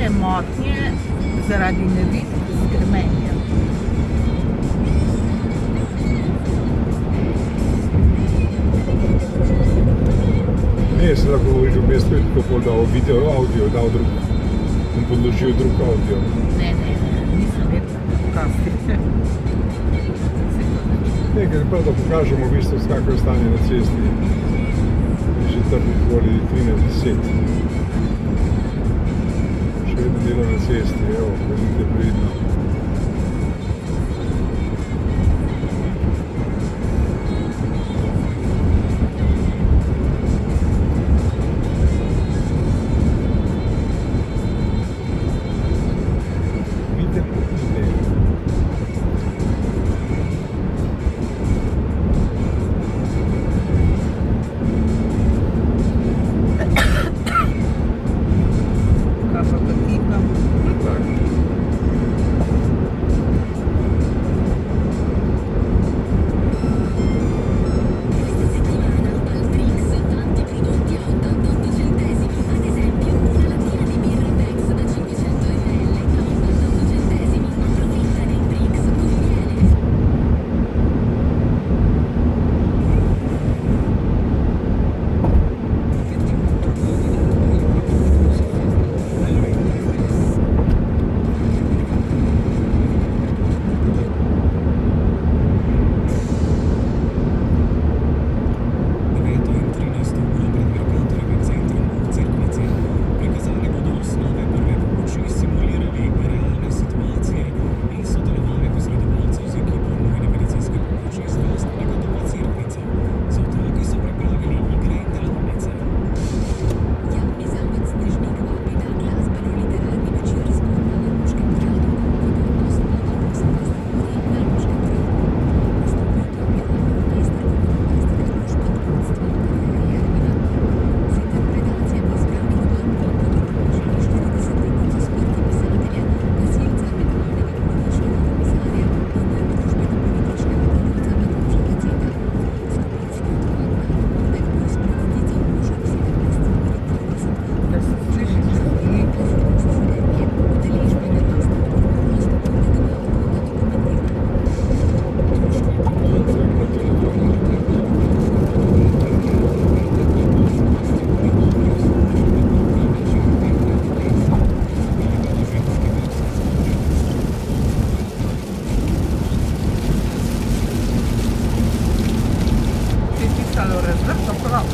velike motnje zaradi neviht z grmenjem. Ne, se lahko govoriš v mestu in tako dal video, audio, dal drug in podložil drug audio. Ne, nisem vedela podcasti. Nekaj pa da pokažemo v bistvu, kako je stanje na cesti. Že tako okoli 13:10. Še vedno delo na cesti, evo, vidite pridno.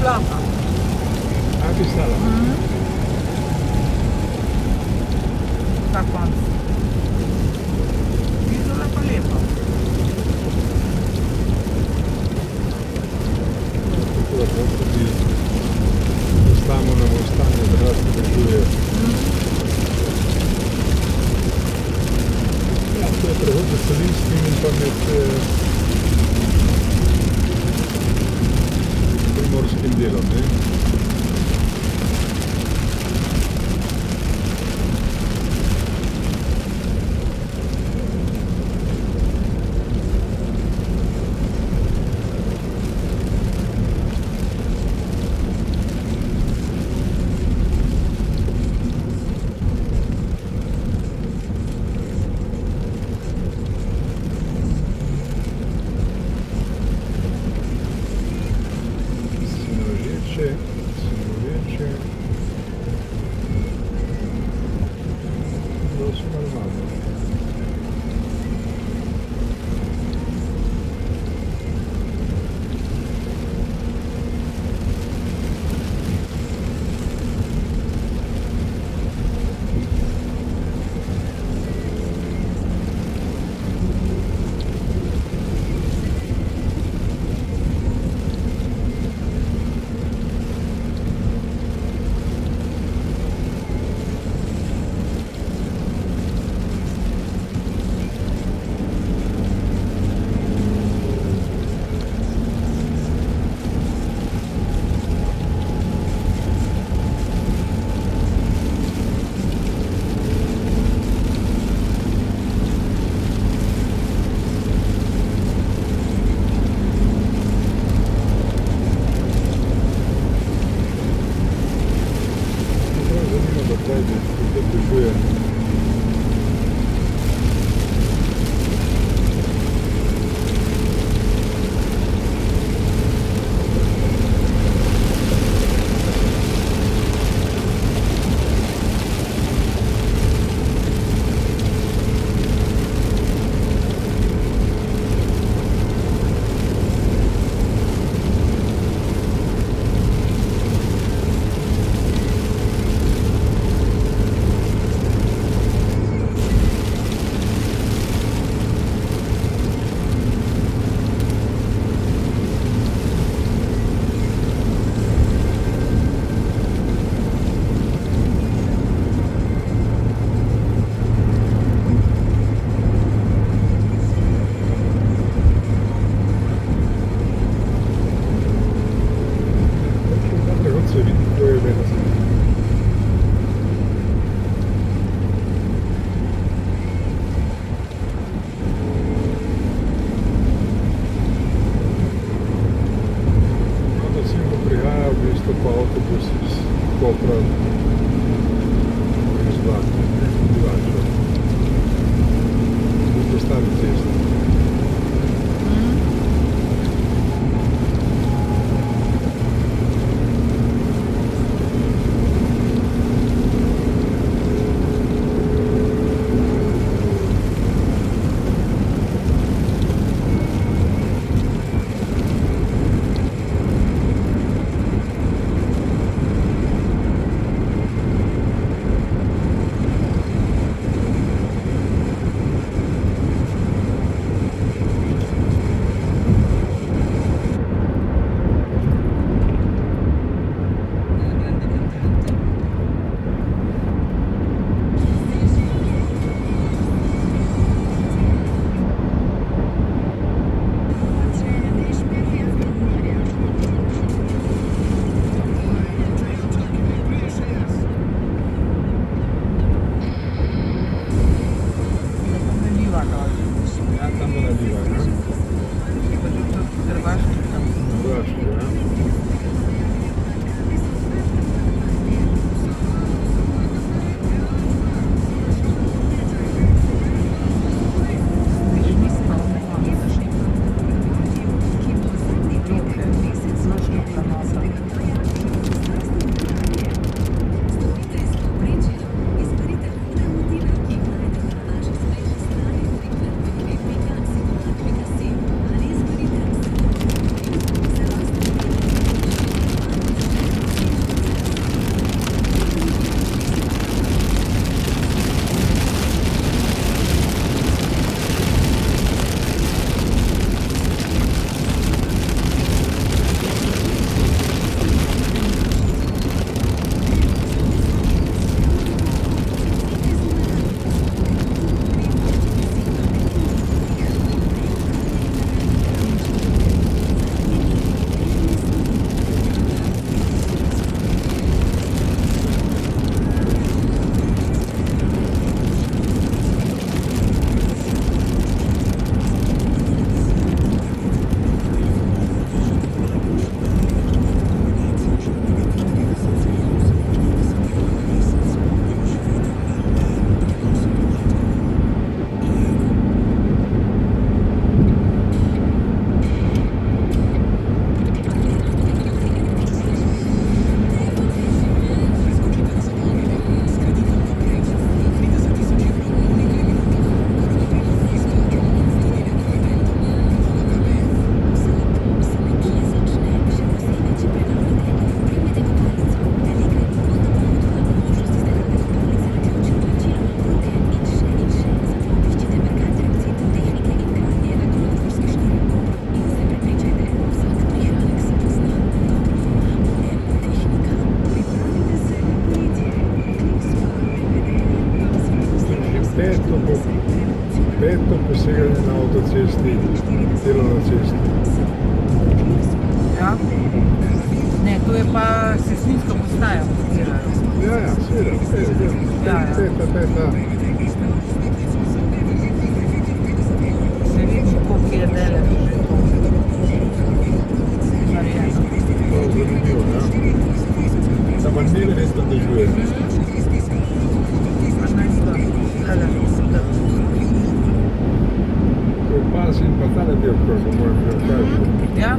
Plata. Anche stala. Na koncu. Izola pa lepo. Tako da tudi ostamo na mostanju, da nas približuje. Ja, to je prehod za Salinskim in pa med primorskim delom, ne? Sinoveče. To su normalno. Dajte, tukaj dežuje. Pa avtobus iz Kopra iz Divača. Po stari cesti. peto poseganje na avtocesti, delo na cesti. Ja. Ne, tu je pa cestninska postaja. Ja, seveda, peta. Ne vidim, koliko je delež že to narejeno. To je zanimivo, ja. Samo ne res, da dežuje. Annalisa. Allora, Quel passo in battaglia di accordo, come il calcio. ja?